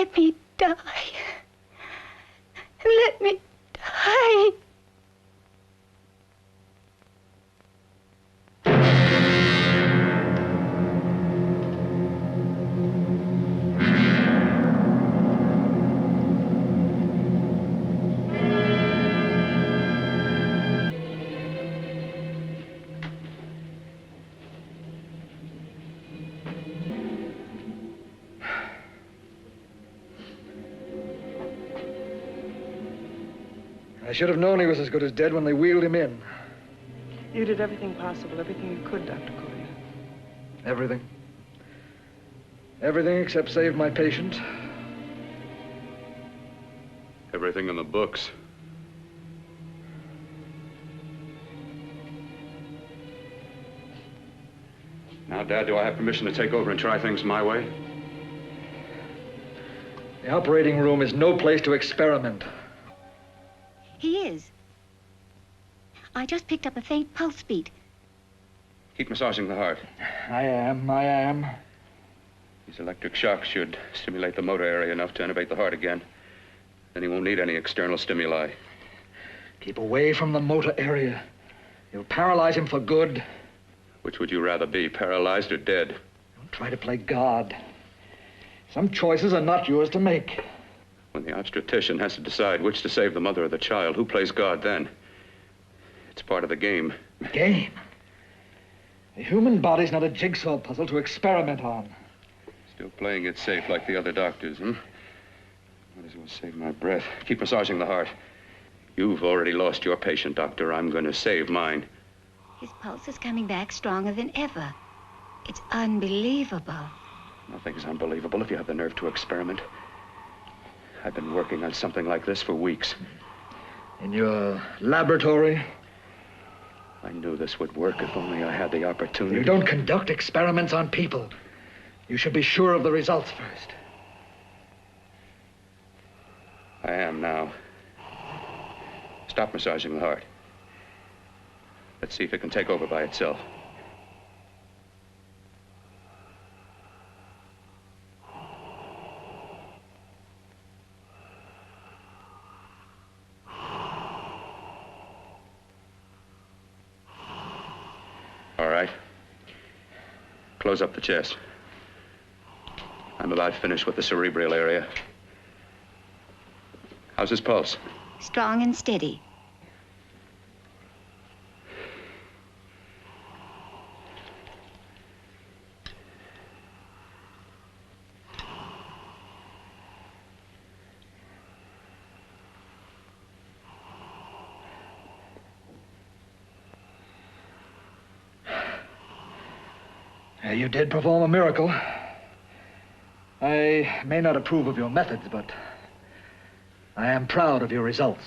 Let me die. Let me die. I should have known he was as good as dead when they wheeled him in. You did everything possible, everything you could, Dr. Cortner. Everything. Everything except save my patient. Everything in the books. Now, Dad, do I have permission to take over and try things my way? The operating room is no place to experiment. He is. I just picked up a faint pulse beat. Keep massaging the heart. I am. These electric shocks should stimulate the motor area enough to innervate the heart again. Then he won't need any external stimuli. Keep away from the motor area. You'll paralyze him for good. Which would you rather be, paralyzed or dead? Don't try to play God. Some choices are not yours to make. When the obstetrician has to decide which to save the mother or the child, who plays God then? It's part of the game. Game? The human body's not a jigsaw puzzle to experiment on. Still playing it safe like the other doctors, hmm? Might as well save my breath. Keep massaging the heart. You've already lost your patient, Doctor. I'm going to save mine. His pulse is coming back stronger than ever. It's unbelievable. Nothing's unbelievable if you have the nerve to experiment. I've been working on something like this for weeks. In your laboratory? I knew this would work if only I had the opportunity. You don't conduct experiments on people. You should be sure of the results first. I am now. Stop massaging the heart. Let's see if it can take over by itself. All right. Close up the chest. I'm about finished with the cerebral area. How's his pulse? Strong and steady. You did perform a miracle. I may not approve of your methods, but I am proud of your results.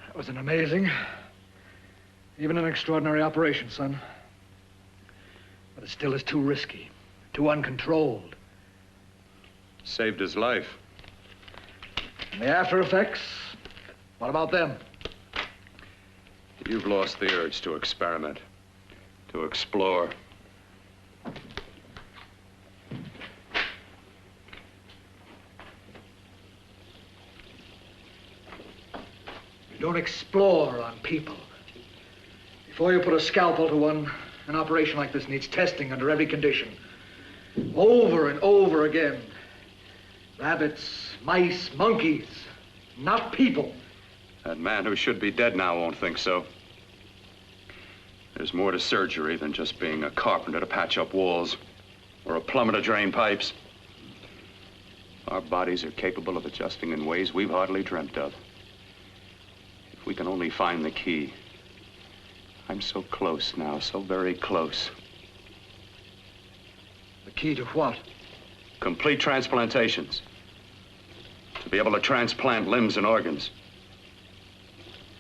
That was an amazing, even an extraordinary operation, son. But it still is too risky, too uncontrolled. Saved his life. And the after effects, what about them? You've lost the urge to experiment, to explore. You don't explore on people. Before you put a scalpel to one, an operation like this needs testing under every condition. Over and over again. Rabbits, mice, monkeys, not people. That man who should be dead now won't think so. There's more to surgery than just being a carpenter to patch up walls or a plumber to drain pipes. Our bodies are capable of adjusting in ways we've hardly dreamt of. If we can only find the key. I'm so close now, so very close. The key to what? Complete transplantations. To be able to transplant limbs and organs.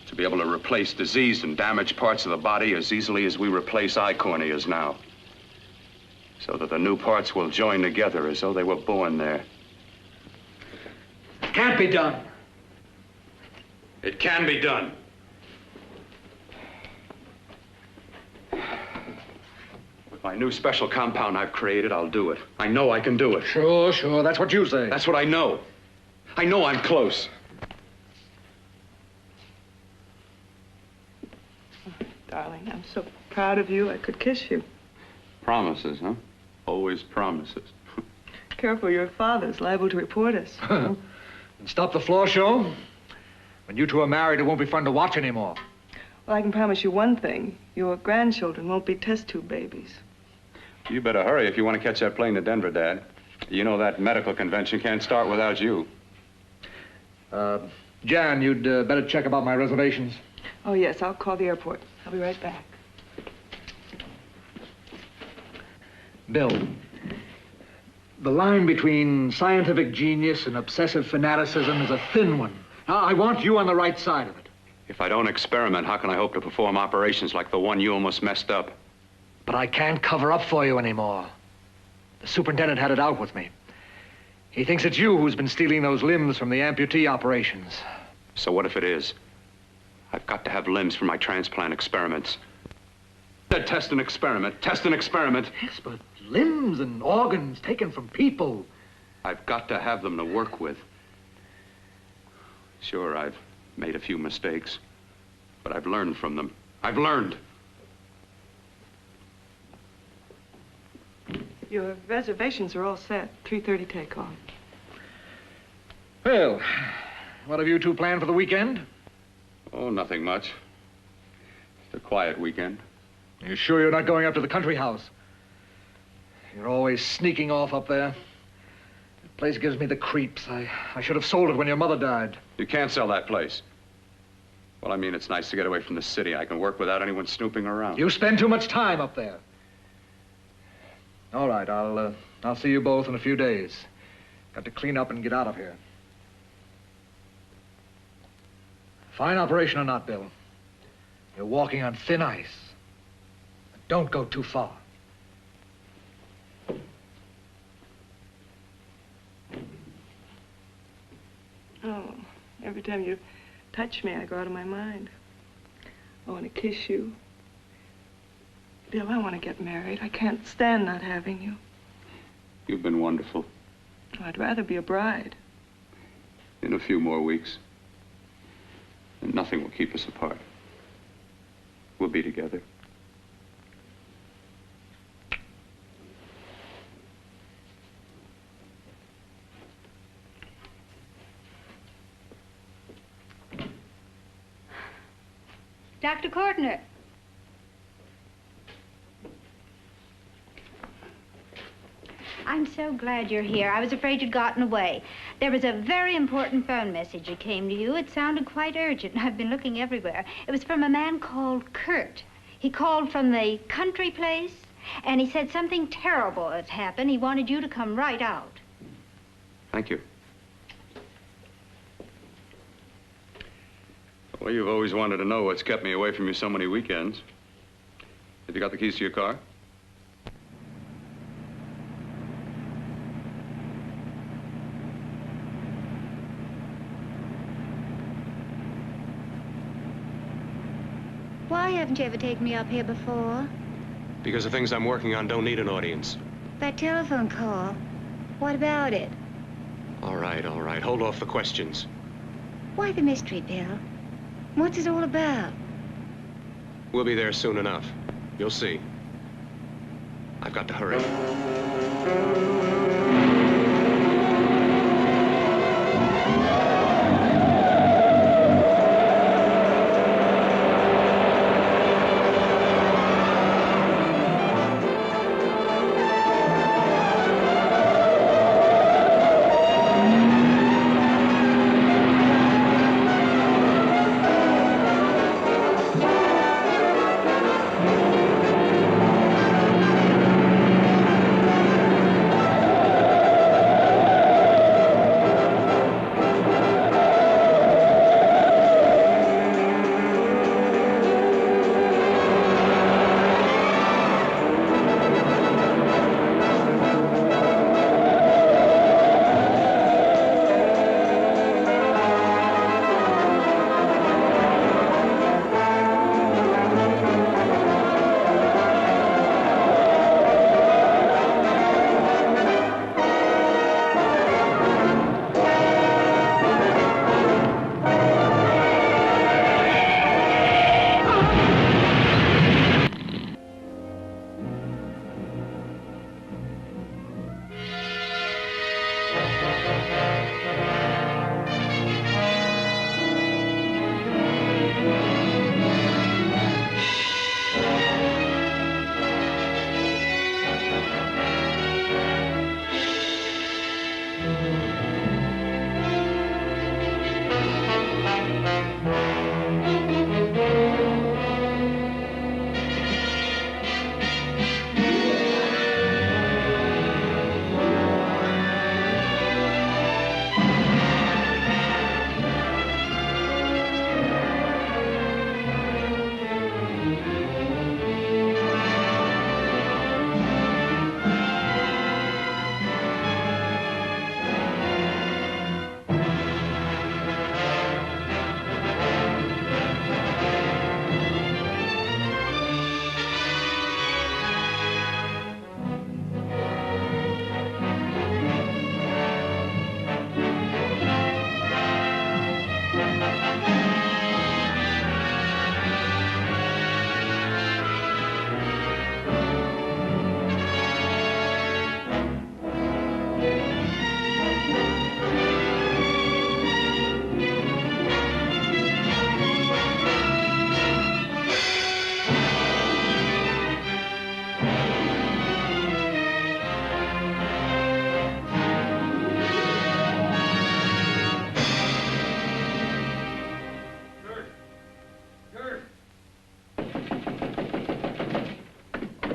To be able to replace diseased and damaged parts of the body as easily as we replace eye corneas now. So that the new parts will join together as though they were born there. It can't be done. It can be done. With my new special compound I've created, I'll do it. I know I can do it. Sure, sure. That's what you say. That's what I know. I know I'm close. Darling, I'm so proud of you, I could kiss you. Promises, huh? Always promises. Careful, your father's liable to report us. And stop the floor show? When you two are married, it won't be fun to watch anymore. Well, I can promise you one thing. Your grandchildren won't be test tube babies. You better hurry if you want to catch that plane to Denver, Dad. You know that medical convention can't start without you. Jan, you'd better check about my reservations. Oh, yes, I'll call the airport. I'll be right back. Bill, the line between scientific genius and obsessive fanaticism is a thin one. I want you on the right side of it. If I don't experiment, how can I hope to perform operations like the one you almost messed up? But I can't cover up for you anymore. The superintendent had it out with me. He thinks it's you who's been stealing those limbs from the amputee operations. So what if it is? I've got to have limbs for my transplant experiments. Test and experiment. Test and experiment. Yes, but limbs and organs taken from people. I've got to have them to work with. Sure, I've made a few mistakes, but I've learned from them. I've learned. Your reservations are all set. 3:30 takeoff. Well, what have you two planned for the weekend? Oh, nothing much. Just a quiet weekend. Are you sure you're not going up to the country house? You're always sneaking off up there. The place gives me the creeps. I should have sold it when your mother died. You can't sell that place. Well, I mean, it's nice to get away from the city. I can work without anyone snooping around. You spend too much time up there. All right, I'll see you both in a few days. Got to clean up and get out of here. Fine operation or not, Bill, you're walking on thin ice. Don't go too far. Oh, every time you touch me, I go out of my mind. I want to kiss you. Bill, I want to get married. I can't stand not having you. You've been wonderful. Oh, I'd rather be a bride. In a few more weeks. And nothing will keep us apart. We'll be together. Dr. Cortner. I'm so glad you're here. I was afraid you'd gotten away. There was a very important phone message that came to you. It sounded quite urgent. I've been looking everywhere. It was from a man called Kurt. He called from the country place, and he said something terrible has happened. He wanted you to come right out. Thank you. Well, you've always wanted to know what's kept me away from you so many weekends. Have you got the keys to your car? Why haven't you ever taken me up here before? Because the things I'm working on don't need an audience. That telephone call, what about it? All right, all right. Hold off the questions. Why the mystery, Bill? What's it all about? We'll be there soon enough. You'll see. I've got to hurry.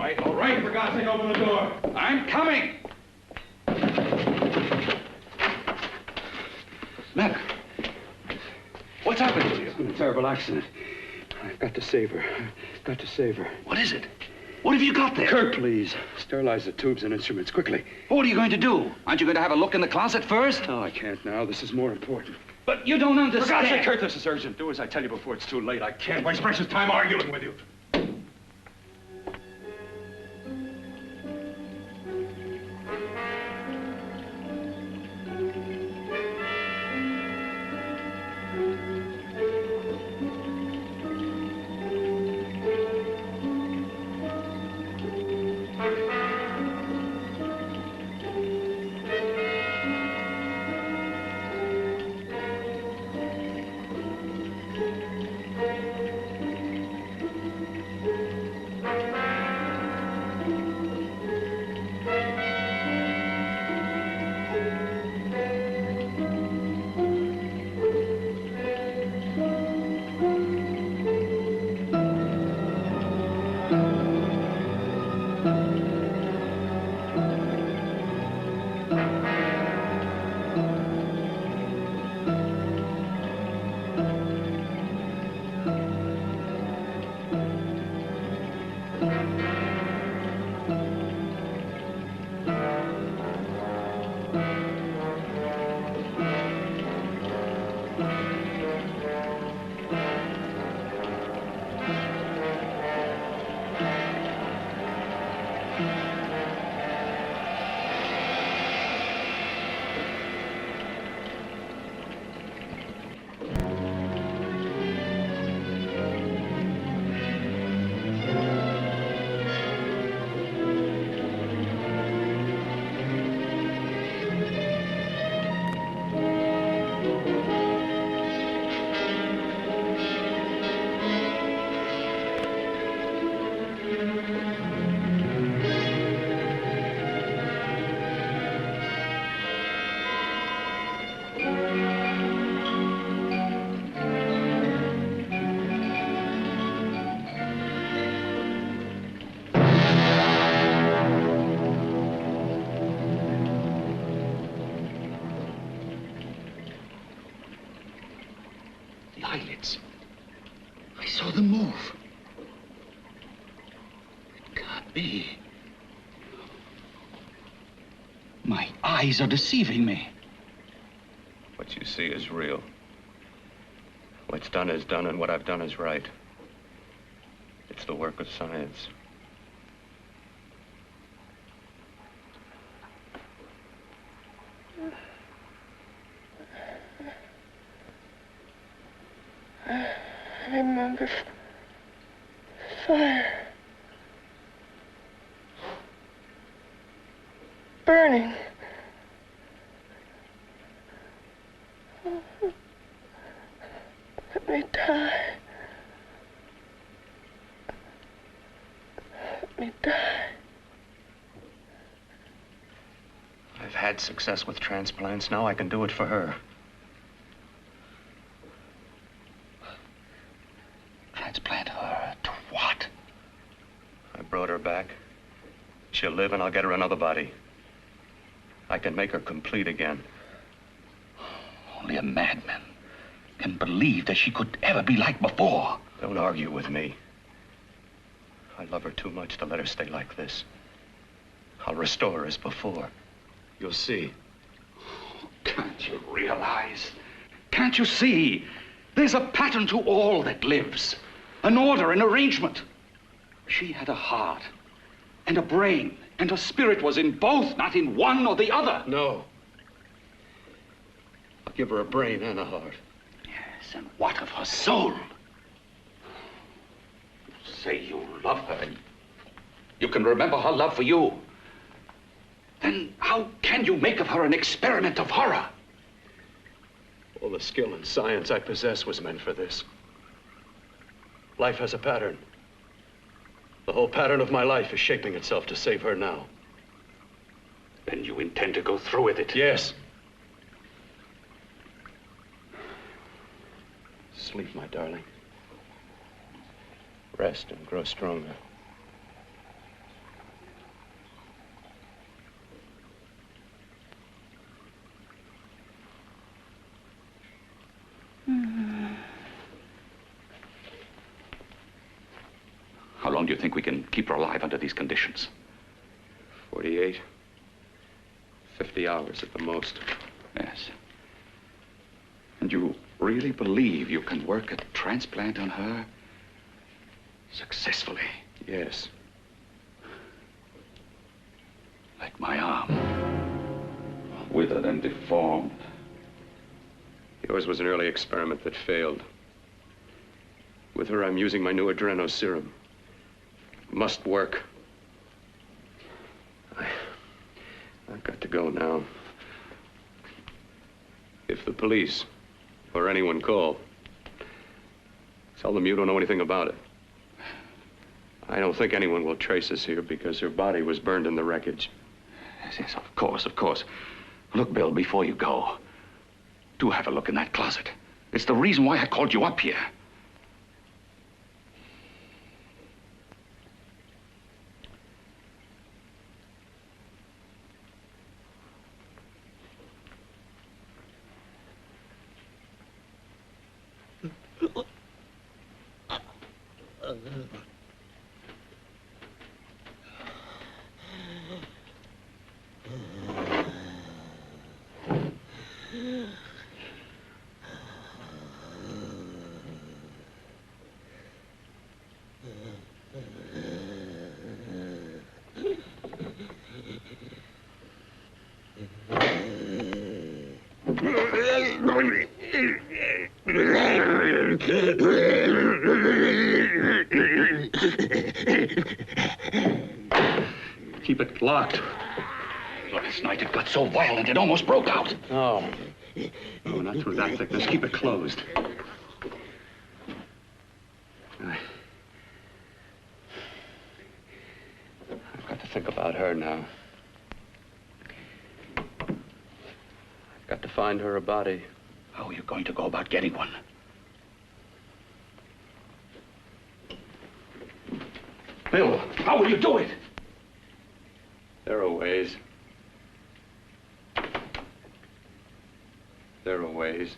all right. For God's sake, open the door. I'm coming. Mac, what's happened to you? It's been a terrible accident. I've got to save her. Got to save her. What is it? What have you got there? Kurt, please. Sterilize the tubes and instruments quickly. What are you going to do? Aren't you going to have a look in the closet first? No, I can't now. This is more important. But you don't understand. For God's sake, Kurt, this is urgent. Do as I tell you before it's too late. I can't waste precious time arguing with you. Eyelids. I saw them move. It can't be. My eyes are deceiving me. What you see is real. What's done is done, and what I've done is right. It's the work of science. I remember fire. Burning. Let me die. Let me die. I've had success with transplants. Now I can do it for her. Transplant her to what? I brought her back. She'll live, and I'll get her another body. I can make her complete again. Only a madman can believe that she could ever be like before. Don't argue with me. I love her too much to let her stay like this. I'll restore her as before. You'll see. Can't you realize? Can't you see? There's a pattern to all that lives. An order, an arrangement. She had a heart and a brain, and her spirit was in both, not in one or the other. No. I'll give her a brain and a heart. Yes, and what of her soul? You say you love her, and you can remember her love for you. Then how can you make of her an experiment of horror? All the skill and science I possess was meant for this. Life has a pattern. The whole pattern of my life is shaping itself to save her now. Then you intend to go through with it? Yes. Sleep, my darling. Rest and grow stronger. How long do you think we can keep her alive under these conditions? 48. 50 hours at the most. Yes. And you really believe you can work a transplant on her successfully? Yes. Like my arm. Withered and deformed. Yours was an early experiment that failed. With her, I'm using my new adreno serum. Must work. I've got to go now. If the police or anyone call, tell them you don't know anything about it. I don't think anyone will trace us here because her body was burned in the wreckage. Yes, yes, of course, of course. Look, Bill, before you go, do have a look in that closet. It's the reason why I called you up here. Keep it locked. Last night it got so violent it almost broke out. Oh. Oh, not through that thickness. Keep it closed. I've got to think about her now. I've got to find her a body. How are you going to go about getting one? Bill, how will you do it? There are ways. There are ways.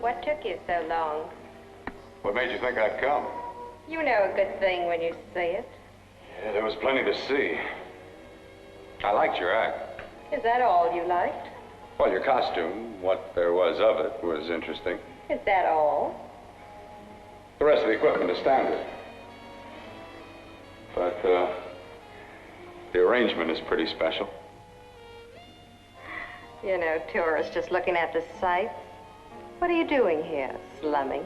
What took you so long? What made you think I'd come? You know a good thing when you see it. Yeah, there was plenty to see. I liked your act. Is that all you liked? Well, your costume, what there was of it, was interesting. Is that all? The rest of the equipment is standard. But, the arrangement is pretty special. You know, tourists just looking at the sights. What are you doing here? Slumming?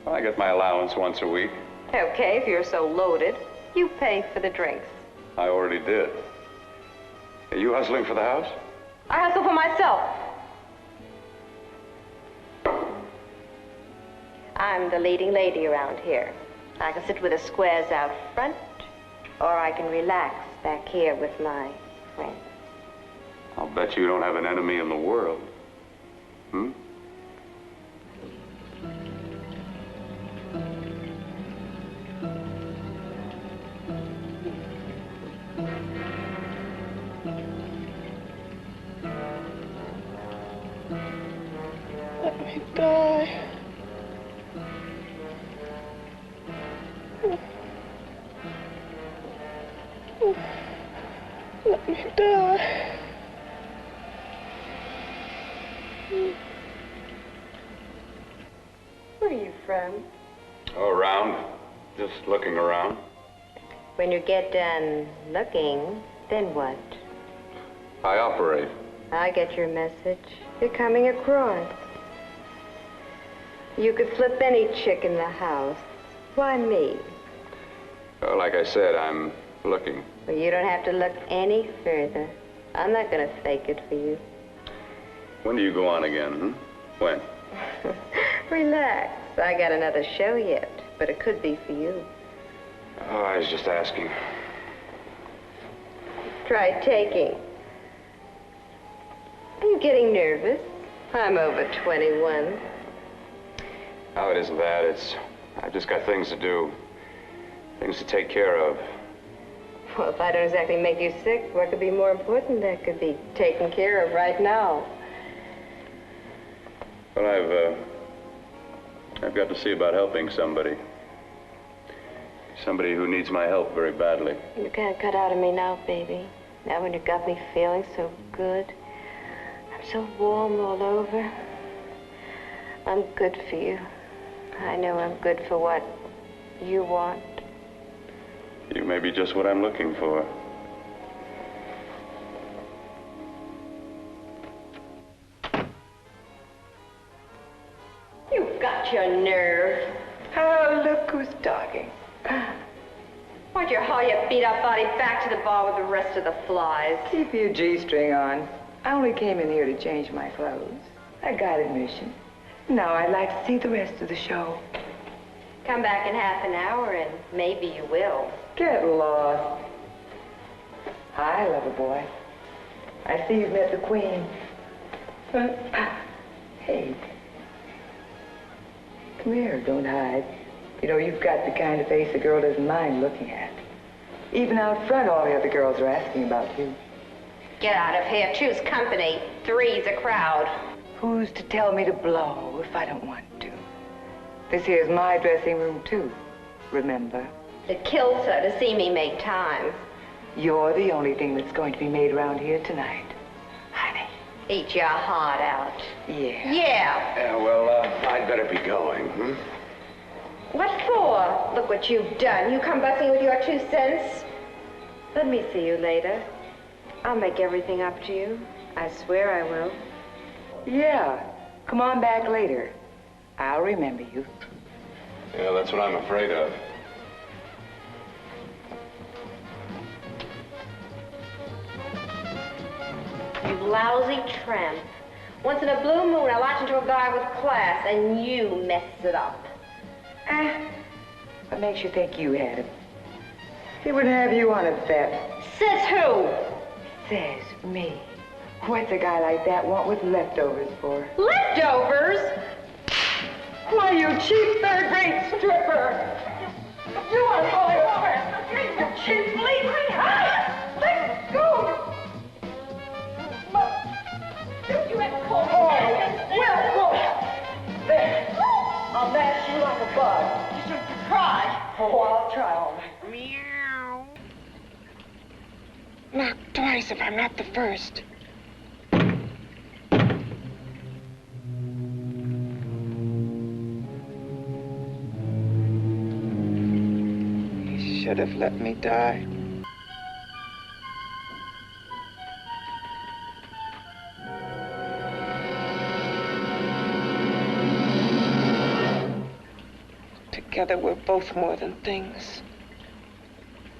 Well, I get my allowance once a week. Okay, if you're so loaded, you pay for the drinks. I already did. Are you hustling for the house? I hustle for myself. I'm the leading lady around here. I can sit with the squares out front, or I can relax back here with my friends. I'll bet you don't have an enemy in the world. Hmm? Let me die. Let me die. Where are you from? Oh, around. Just looking around. When you get done looking, then what? I operate. I get your message. You're coming across. You could flip any chick in the house. Why me? Well, like I said, I'm looking. Well, you don't have to look any further. I'm not going to fake it for you. When do you go on again, hmm? When? Relax. I got another show yet, but it could be for you. Oh, I was just asking. Try taking. Are you getting nervous? I'm over 21. Oh, it isn't that. I've just got things to do. Things to take care of. Well, if I don't exactly make you sick, what could be more important that could be taken care of right now? Well, I've got to see about helping somebody. Somebody who needs my help very badly. You can't cut out of me now, baby. Now when you got me feeling so good. I'm so warm all over. I'm good for you. I know I'm good for what you want. You may be just what I'm looking for. You've got your nerve. Oh, look who's talking. Why'd you haul your beat-up body back to the bar with the rest of the flies? Keep your G-string on. I only came in here to change my clothes. I got admission. Now I'd like to see the rest of the show. Come back in half an hour and maybe you will. Get lost. Hi, lover boy. I see you've met the queen. Hey. Come here, don't hide. You know, you've got the kind of face a girl doesn't mind looking at. Even out front, all the other girls are asking about you. Get out of here. Choose company. Three's a crowd. Who's to tell me to blow if I don't want to? This here's my dressing room, too. Remember? It kills her to see me make time. You're the only thing that's going to be made around here tonight. Honey. Eat your heart out. Yeah. Yeah. Yeah, well, I'd better be going, hmm? What for? Look what you've done. You come busting with your 2 cents. Let me see you later. I'll make everything up to you. I swear I will. Yeah. Come on back later. I'll remember you. Yeah, that's what I'm afraid of. You lousy tramp. Once in a blue moon, I latch into a guy with class, and you mess it up. What makes you think you had him? He wouldn't have you on a bet. Says who? Says me. What's a guy like that want with leftovers for? Leftovers? Why, you cheap third-rate stripper! You are falling over! You cheap bleeding! Let go! You have called me. Well, there. this if I'm not the first. He should have let me die. Together, we're both more than things.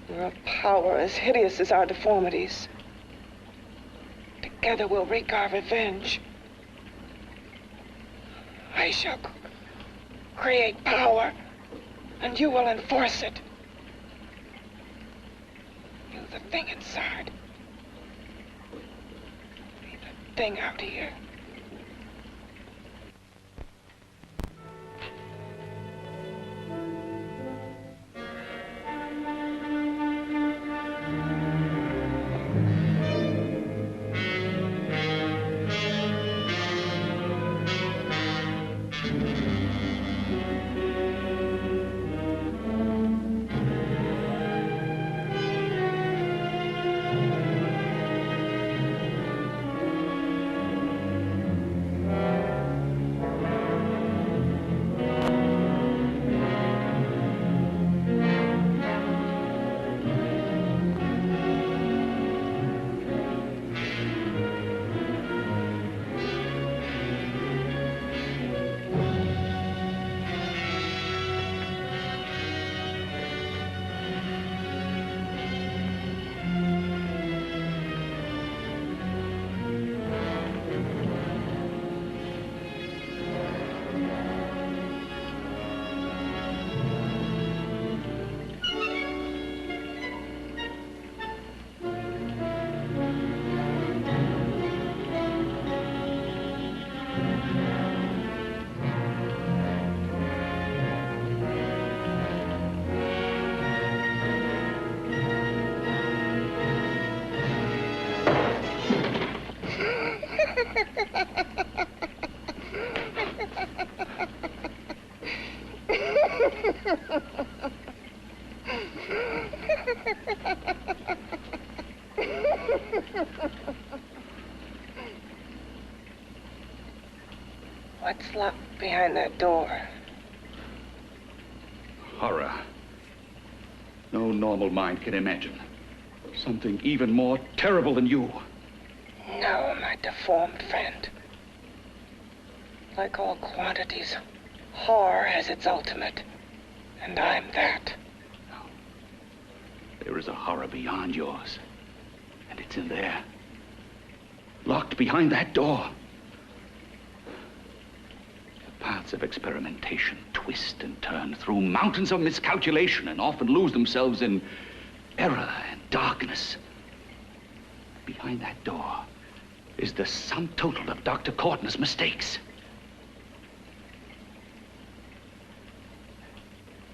We're a power as hideous as our deformities. Together, we'll wreak our revenge. I shall create power, and you will enforce it. You, the thing inside. Me, the thing out here. What's locked behind that door? Horror. No normal mind can imagine. Something even more terrible than you. No, my deformed friend. Like all quantities, horror has its ultimate. And I'm that. No. There is a horror beyond yours. And it's in there. Locked behind that door. The paths of experimentation twist and turn through mountains of miscalculation and often lose themselves in error and darkness. Behind that door is the sum total of Dr. Cortner's mistakes.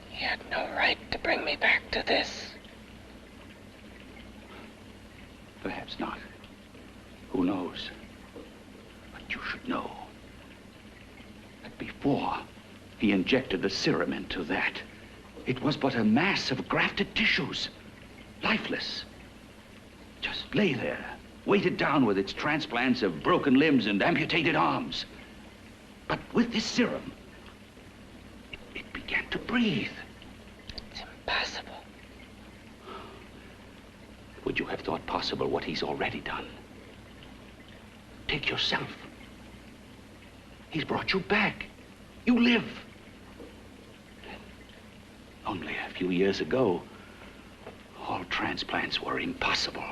He had no right to bring me back to this. Perhaps not. Who knows? But you should know that before he injected the serum into that, it was but a mass of grafted tissues, lifeless. Just lay there, weighted down with its transplants of broken limbs and amputated arms. But with this serum, it began to breathe. It's impossible. Would you have thought possible what he's already done? Take yourself. He's brought you back. You live. Only a few years ago, all transplants were impossible.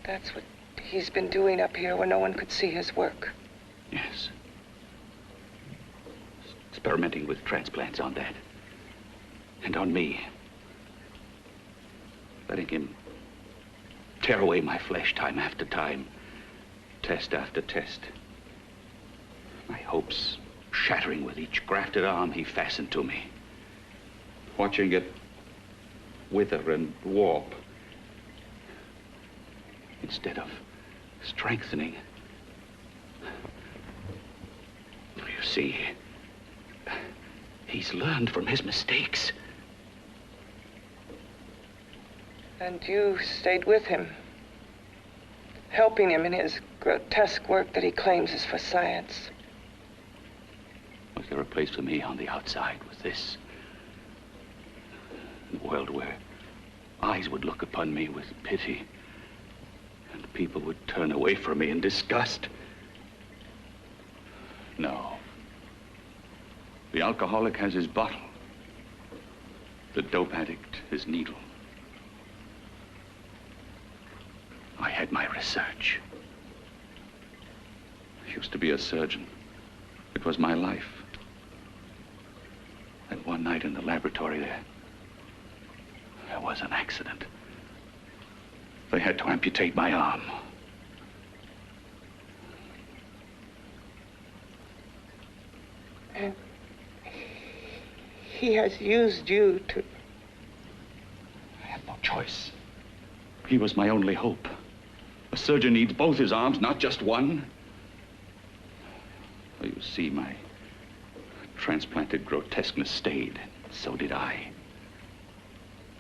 That's what he's been doing up here where no one could see his work. Yes. Experimenting with transplants on that. And on me. Letting him tear away my flesh time after time, test after test. My hopes shattering with each grafted arm he fastened to me. Watching it wither and warp. Instead of strengthening. You see, he's learned from his mistakes. And you stayed with him helping him in his grotesque work that he claims is for science. Was there a place for me on the outside with this? A world where eyes would look upon me with pity and people would turn away from me in disgust? No. The alcoholic has his bottle. The dope addict his needle. I had my research. I used to be a surgeon. It was my life. And one night in the laboratory there was an accident. They had to amputate my arm. And he has used you to... I had no choice. He was my only hope. A surgeon needs both his arms, not just one. Well, you see, my transplanted grotesqueness stayed. So did I.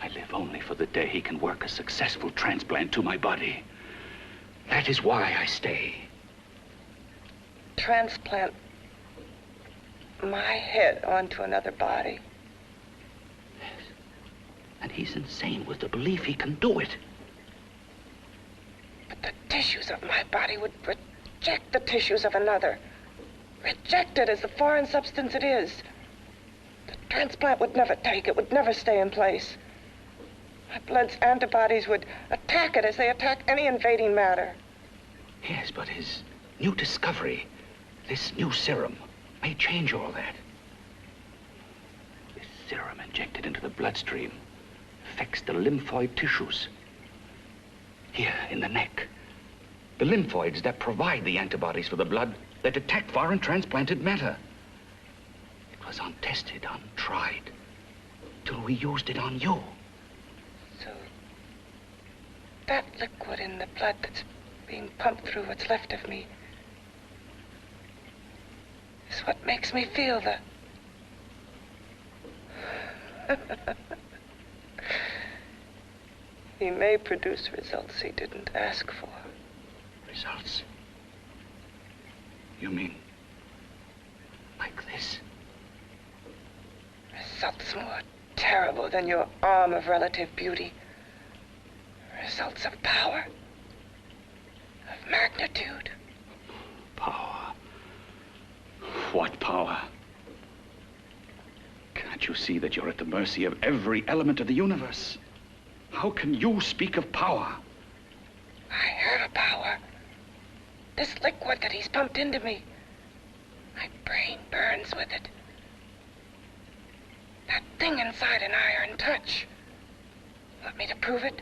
I live only for the day he can work a successful transplant to my body. That is why I stay. Transplant my head onto another body. Yes. And he's insane with the belief he can do it. But the tissues of my body would reject the tissues of another. Reject it as the foreign substance it is. The transplant would never take it, would never stay in place. My blood's antibodies would attack it as they attack any invading matter. Yes, but his new discovery, this new serum, may change all that. This serum injected into the bloodstream affects the lymphoid tissues. Here, in the neck. The lymphoids that provide the antibodies for the blood that attack foreign transplanted matter. It was untested, untried, till we used it on you. So, that liquid in the blood that's being pumped through what's left of me is what makes me feel the... He may produce results he didn't ask for. Results? You mean like this? Results more terrible than your arm of relative beauty. Results of power, of magnitude. Power? What power? Can't you see that you're at the mercy of every element of the universe? How can you speak of power? I have a power. This liquid that he's pumped into me. My brain burns with it. That thing inside an iron touch. Want me to prove it?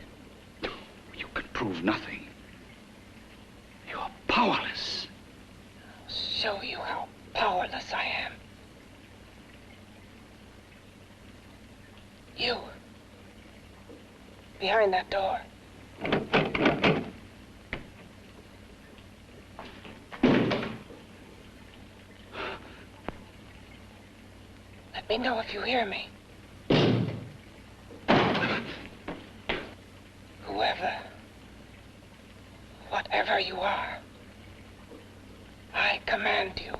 You can prove nothing. You're powerless. I'll show you how powerless I am. You. Behind that door. Let me know if you hear me. Whoever, whatever you are, I command you.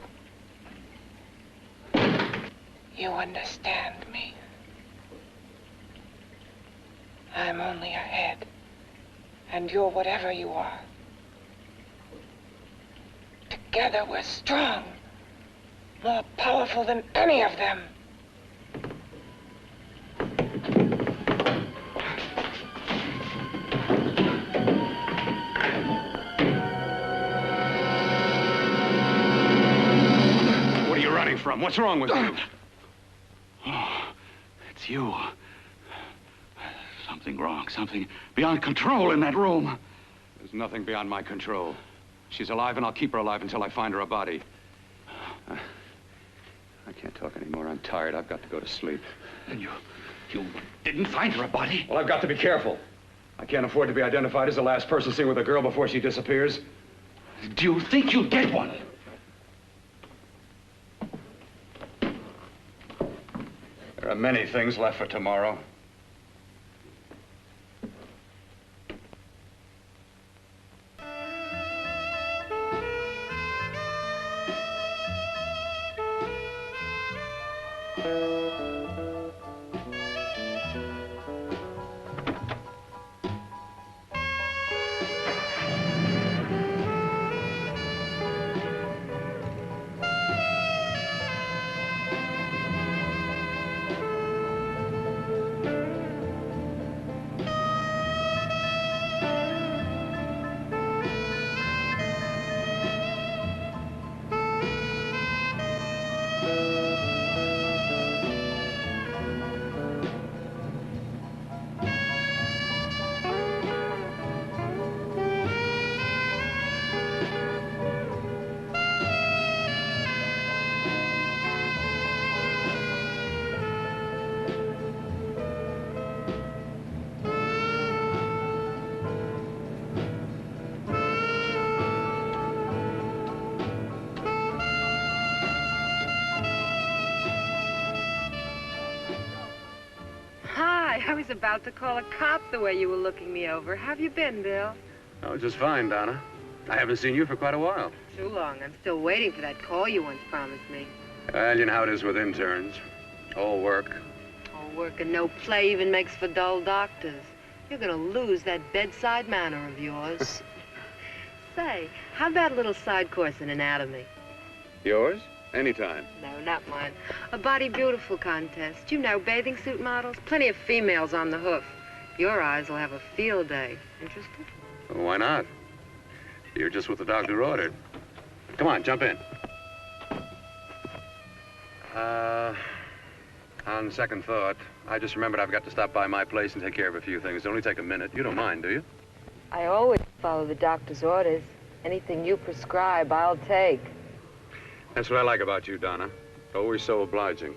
You understand me. I'm only a head, and you're whatever you are. Together we're strong, more powerful than any of them. What are you running from? What's wrong with you? Oh, it's you. Something wrong, something beyond control in that room. There's nothing beyond my control. She's alive, and I'll keep her alive until I find her a body. I can't talk anymore. I'm tired. I've got to go to sleep. And you didn't find her a body? Well, I've got to be careful. I can't afford to be identified as the last person seen with a girl before she disappears. Do you think you'll get one? There are many things left for tomorrow. I was about to call a cop the way you were looking me over. How have you been, Bill? Oh, just fine, Donna. I haven't seen you for quite a while. Too long. I'm still waiting for that call you once promised me. Well, you know how it is with interns. All work. All work and no play even makes for dull doctors. You're gonna lose that bedside manner of yours. Say, how about a little side course in anatomy? Yours? Anytime. No, not mine. A Body Beautiful contest. You know, bathing suit models. Plenty of females on the hoof. Your eyes will have a field day. Interested? Well, why not? You're just what the doctor ordered. Come on, jump in. On second thought, I just remembered I've got to stop by my place and take care of a few things. It'll only take a minute. You don't mind, do you? I always follow the doctor's orders. Anything you prescribe, I'll take. That's what I like about you, Donna. Always so obliging.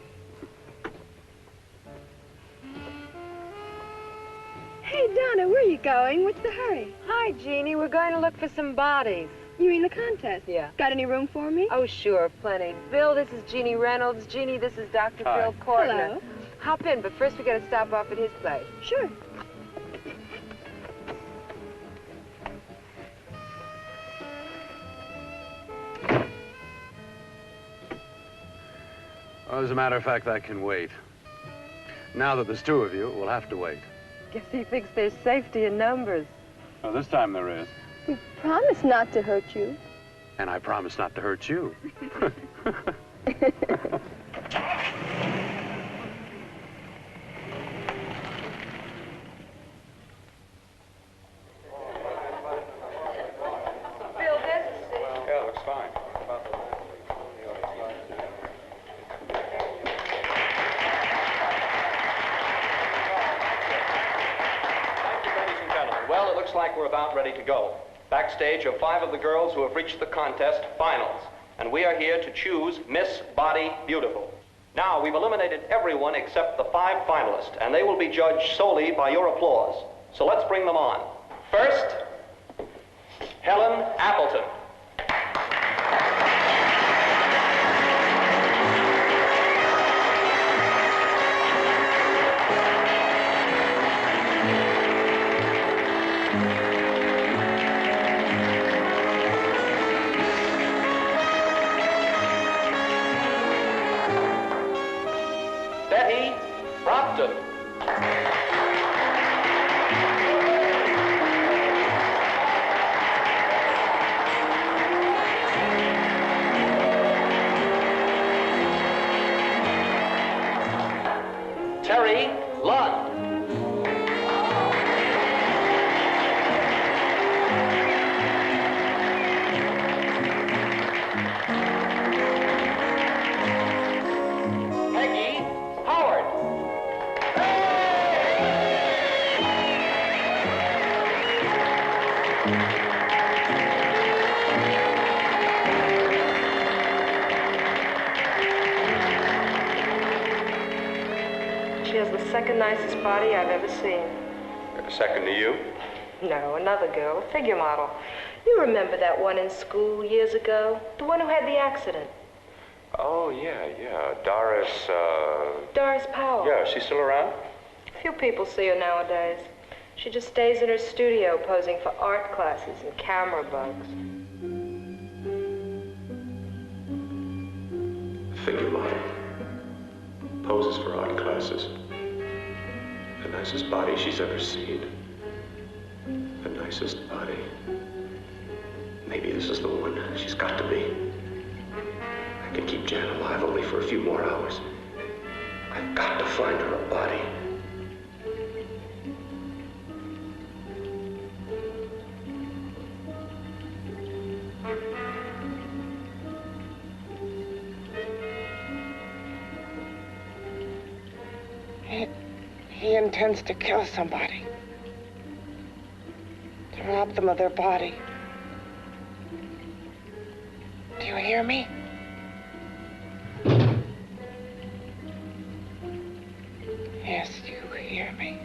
Hey, Donna, where are you going? What's the hurry? Hi, Jeannie. We're going to look for some bodies. You mean the contest? Yeah. Got any room for me? Oh, sure, plenty. Bill, this is Jeannie Reynolds. Jeannie, this is Dr. Hi. Bill Cortner. Hello. Hop in, but first we got to stop off at his place. Sure. Well, as a matter of fact, that can wait. Now that there's two of you, we'll have to wait. Guess he thinks there's safety in numbers. Well, this time there is. We promised not to hurt you. And I promise not to hurt you. Yeah, looks fine. Well, it looks like we're about ready to go. Backstage are 5 of the girls who have reached the contest finals, and we are here to choose Miss Body Beautiful. Now, we've eliminated everyone except the 5 finalists, and they will be judged solely by your applause. So let's bring them on. First, Helen Appleton. Brompton. Terry Lund. Peggy Howard. She has the second nicest body I've ever seen. Second to you? No, another girl, a figure model. You remember that one in school years ago? The one who had the accident. Oh, yeah. Doris, Doris Powell. Yeah, she's still around? Few people see her nowadays. She just stays in her studio posing for art classes and camera bugs. Figure model. for art classes. The nicest body she's ever seen. The nicest body. Maybe this is the one. She's got to be. I can keep Jan alive only for a few more hours. I've got to find her a body. He intends to kill somebody. To rob them of their body. Do you hear me? Yes, you hear me.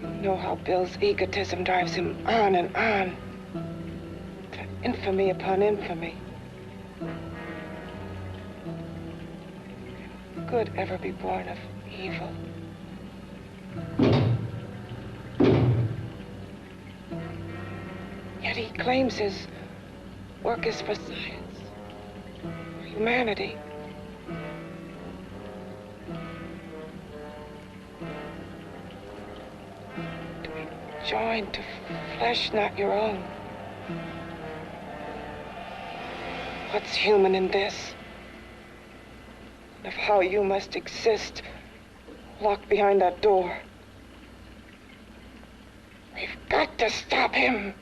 You know how Bill's egotism drives him on and on. To infamy upon infamy. Could good ever be born of evil? Yet he claims his work is for science, for humanity. To be joined to flesh not your own. What's human in this? Of how you must exist, locked behind that door. We've got to stop him.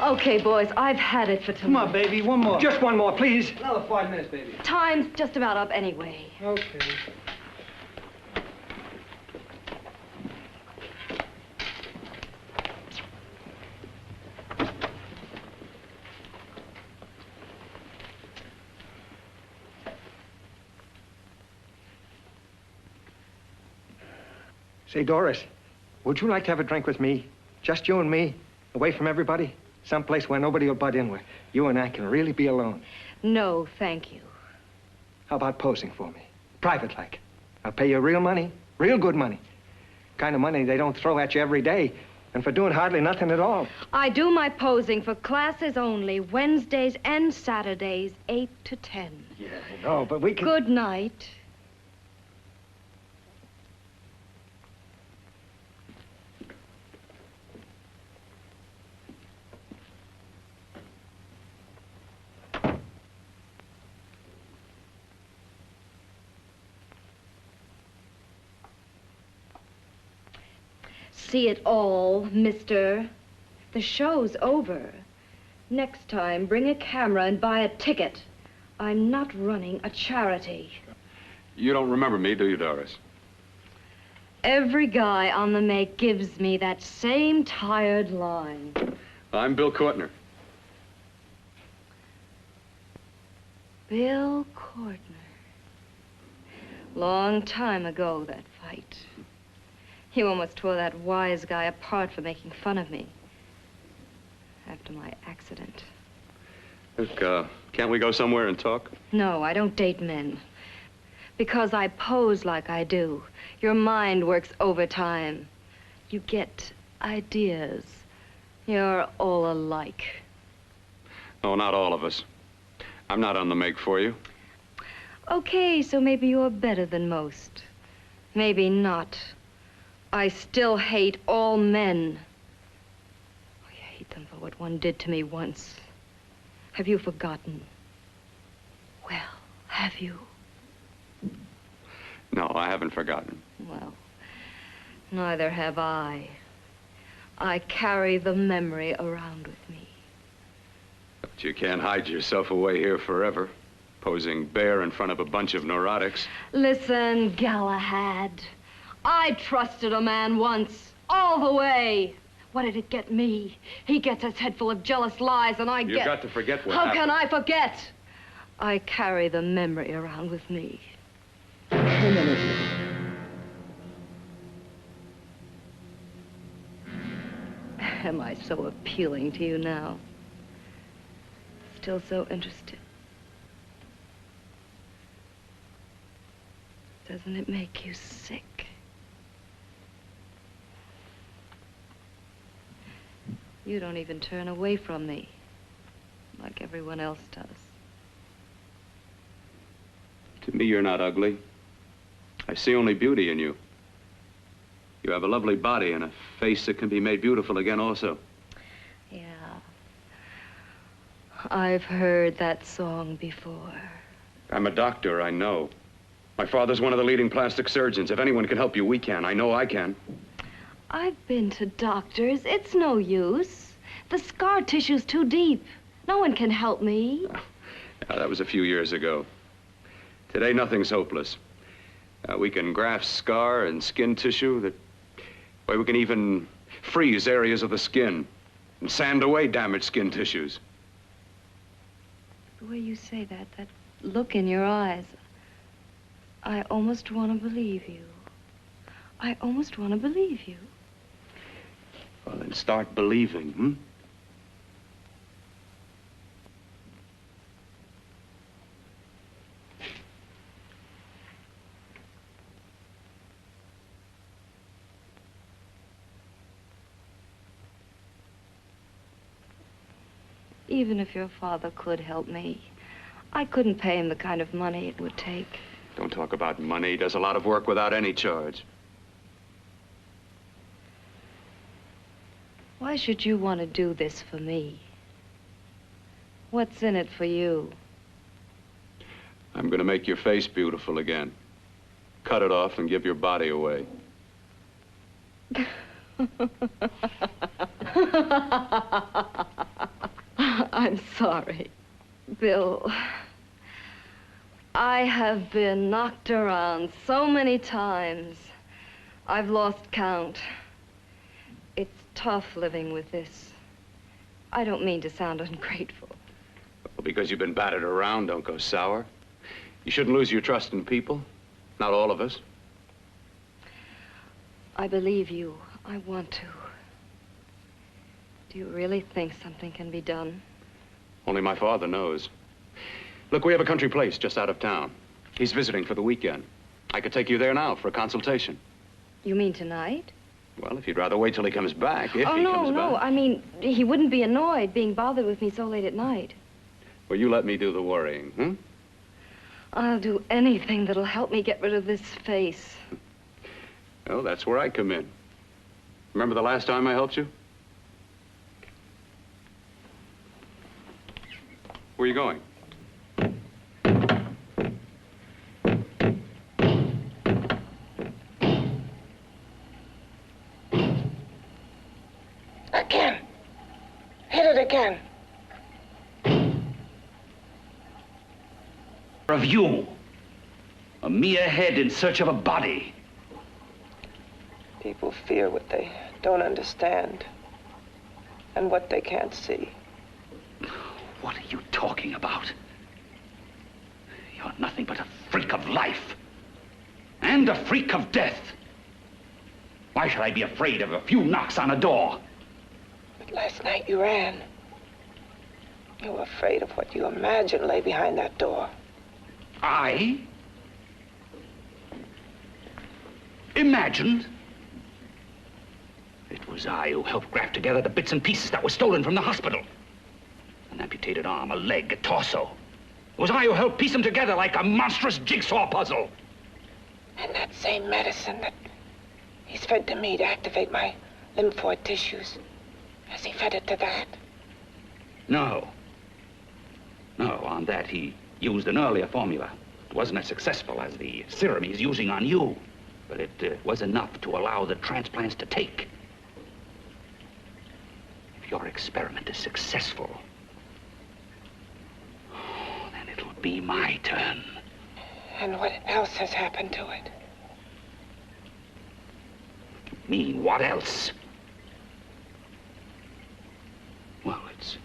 Okay, boys, I've had it for tonight. Come on, baby, one more. Just one more, please. Another 5 minutes, baby. Time's just about up anyway. Okay. Say, Doris, would you like to have a drink with me? Just you and me, away from everybody? Someplace where nobody will butt in, where you and I can really be alone. No, thank you. How about posing for me? Private like. I'll pay you real money, real good money. Kind of money they don't throw at you every day, and for doing hardly nothing at all. I do my posing for classes only, Wednesdays and Saturdays, 8 to 10. Yeah, I know, but we can... Good night. See it all, mister. The show's over. Next time, bring a camera and buy a ticket. I'm not running a charity. You don't remember me, do you, Doris? Every guy on the make gives me that same tired line. I'm Bill Cortner. Bill Cortner. Long time ago, that fight. You almost tore that wise guy apart for making fun of me. After my accident. Look, can't we go somewhere and talk? No, I don't date men. Because I pose like I do. Your mind works overtime. You get ideas. You're all alike. Oh, not all of us. I'm not on the make for you. Okay, so maybe you're better than most. Maybe not. I still hate all men. I hate them for what one did to me once. Have you forgotten? Well, have you? No, I haven't forgotten. Well, neither have I. I carry the memory around with me. But you can't hide yourself away here forever, posing bare in front of a bunch of neurotics. Listen, Galahad. I trusted a man once, all the way. What did it get me? He gets his head full of jealous lies, and I get... You've got to forget what How happened. can I forget? I carry the memory around with me. Am I so appealing to you now? Still so interested? Doesn't it make you sick? You don't even turn away from me, like everyone else does. To me, you're not ugly. I see only beauty in you. You have a lovely body and a face that can be made beautiful again also. Yeah. I've heard that song before. I'm a doctor, I know. My father's one of the leading plastic surgeons. If anyone can help you, we can. I know I can. I've been to doctors. It's no use. The scar tissue's too deep. No one can help me. Yeah, that was a few years ago. Today, nothing's hopeless. We can graft scar and skin tissue that... Well, we can even freeze areas of the skin and sand away damaged skin tissues. The way you say that look in your eyes, I almost want to believe you. I almost want to believe you. Well, then start believing, hmm? Even if your father could help me, I couldn't pay him the kind of money it would take. Don't talk about money. He does a lot of work without any charge. Why should you want to do this for me? What's in it for you? I'm going to make your face beautiful again. Cut it off and give your body away. I'm sorry, Bill. I have been knocked around so many times. I've lost count. It's tough living with this. I don't mean to sound ungrateful. Well, because you've been battered around, don't go sour. You shouldn't lose your trust in people. Not all of us. I believe you. I want to. Do you really think something can be done? Only my father knows. Look, we have a country place just out of town. He's visiting for the weekend. I could take you there now for a consultation. You mean tonight? Well, if you'd rather wait till he comes back, if he comes no. back. I mean, he wouldn't be annoyed being bothered with me so late at night. Well, you let me do the worrying, hmm? I'll do anything that'll help me get rid of this face. Well, that's where I come in. Remember the last time I helped you? Where are you going? Again. Hit it again. Of you. A mere head in search of a body. People fear what they don't understand and what they can't see. What are you talking about? You're nothing but a freak of life. and a freak of death. Why should I be afraid of a few knocks on a door? But last night you ran. You were afraid of what you imagined lay behind that door. I? Imagined? It was I who helped graft together the bits and pieces that were stolen from the hospital. An amputated arm, a leg, a torso. It was I who helped piece them together like a monstrous jigsaw puzzle. And that same medicine that he's fed to me to activate my lymphoid tissues, has he fed it to that? No. No, on that he used an earlier formula. It wasn't as successful as the serum he's using on you, but it was enough to allow the transplants to take. If your experiment is successful, then it'll be my turn. And what else has happened to it? You mean, what else? Well, it's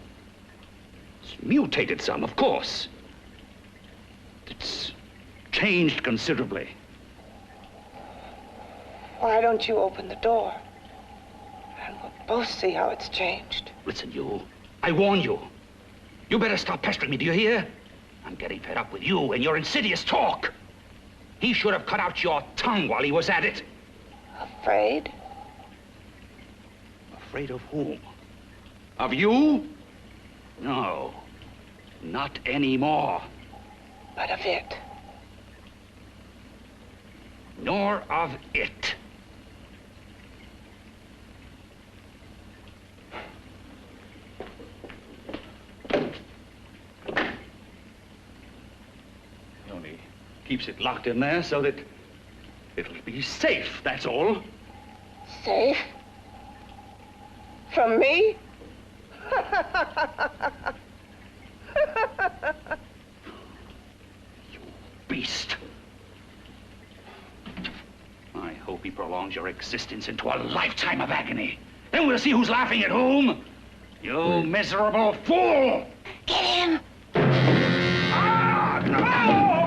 mutated some, of course. It's changed considerably. Why don't you open the door? And we'll both see how it's changed. Listen, you. I warn you. You better stop pestering me, do you hear? I'm getting fed up with you and your insidious talk. He should have cut out your tongue while he was at it. Afraid? Afraid of whom? Of you? No, not anymore. But of it. Nor of it. He only keeps it locked in there so that it'll be safe, that's all. Safe? From me? You beast. I hope he prolongs your existence into a lifetime of agony. Then we'll see who's laughing at whom. You miserable fool! Get him! Ah, no!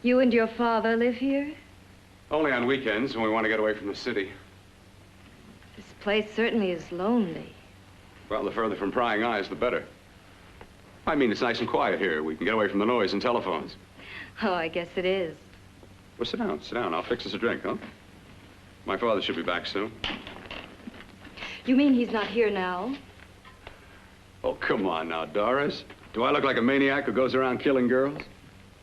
You and your father live here? Only on weekends when we want to get away from the city. This place certainly is lonely. Well, the further from prying eyes, the better. I mean, it's nice and quiet here. We can get away from the noise and telephones. Oh, I guess it is. Well, sit down, sit down. I'll fix us a drink, huh? My father should be back soon. You mean he's not here now? Oh, come on now, Doris. Do I look like a maniac who goes around killing girls?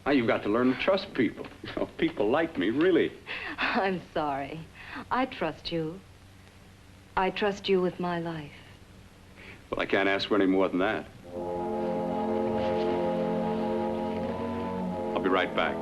Now, you've got to learn to trust people. You know, people like me, really. I'm sorry. I trust you. I trust you with my life. Well, I can't ask for any more than that. I'll be right back.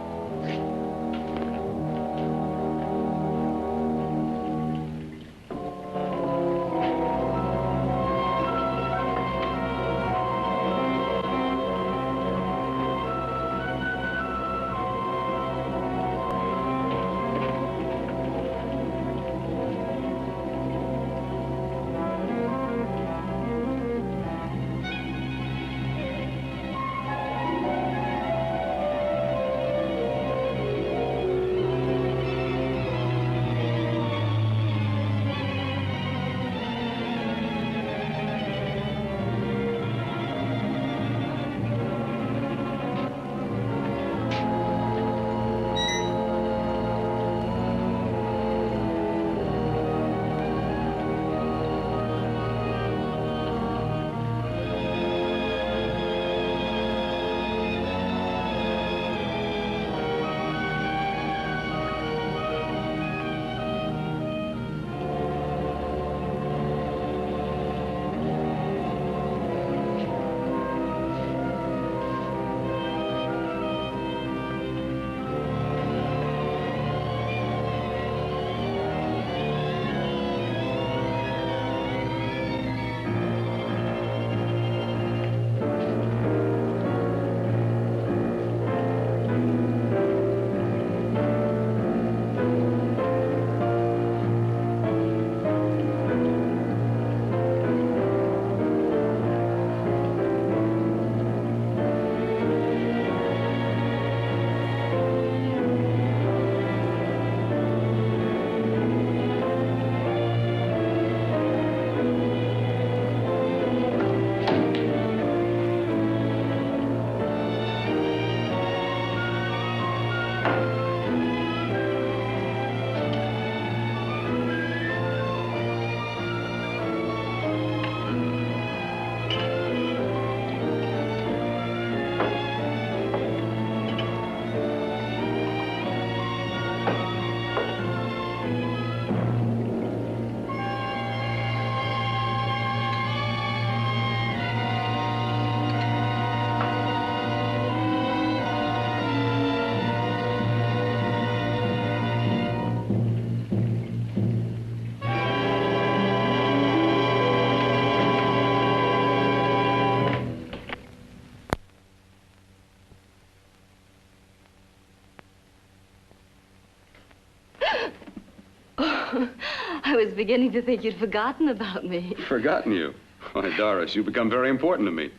I was beginning to think you'd forgotten about me. Forgotten you? Why, Doris, you've become very important to me.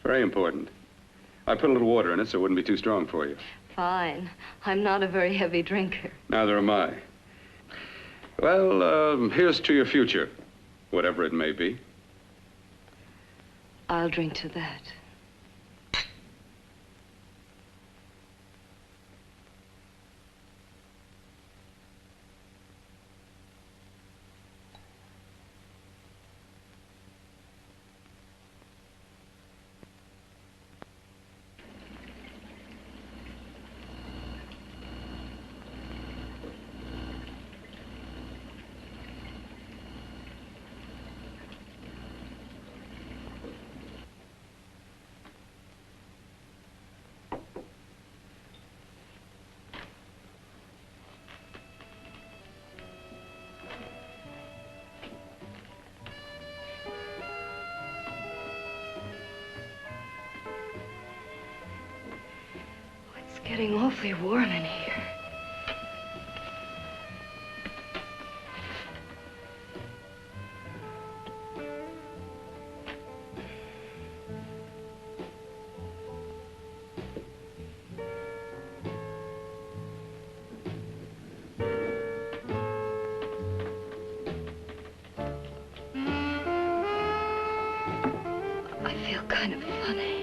Very important. I put a little water in it so it wouldn't be too strong for you. Fine. I'm not a very heavy drinker. Neither am I. Well, here's to your future, whatever it may be. I'll drink to that. Getting awfully warm in here. I feel kind of funny.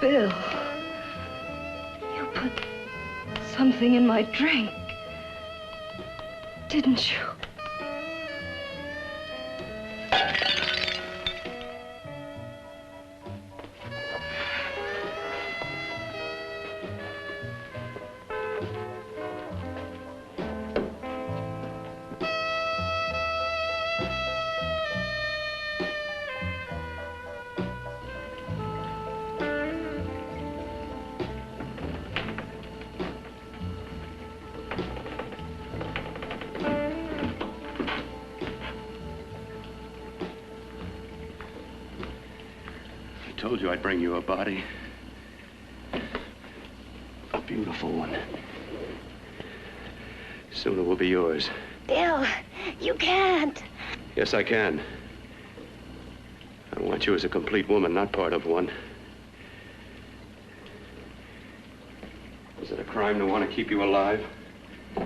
Bill, you put something in my drink, didn't you? told you I'd bring you a body. A beautiful one. Soon it will be yours. Bill, you can't. Yes, I can. I want you as a complete woman, not part of one. Is it a crime to want to keep you alive? Is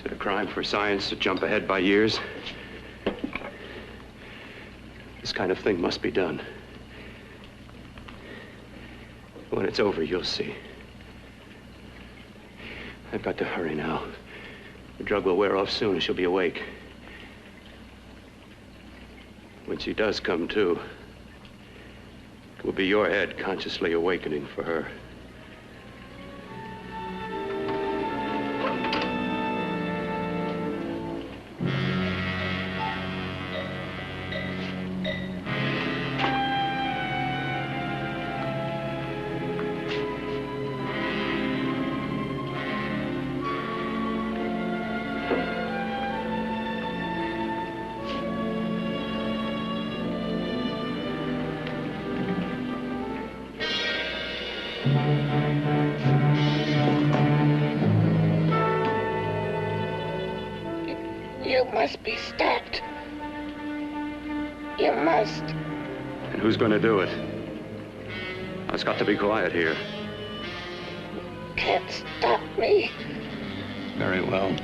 it a crime for science to jump ahead by years? This kind of thing must be done. When it's over, you'll see. I've got to hurry now. The drug will wear off soon and she'll be awake. When she does come to, it will be your head consciously awakening for her. You must be stopped. You must. And who's going to do it? It's got to be quiet here. Can't stop me. Very well.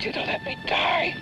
told you to let me die.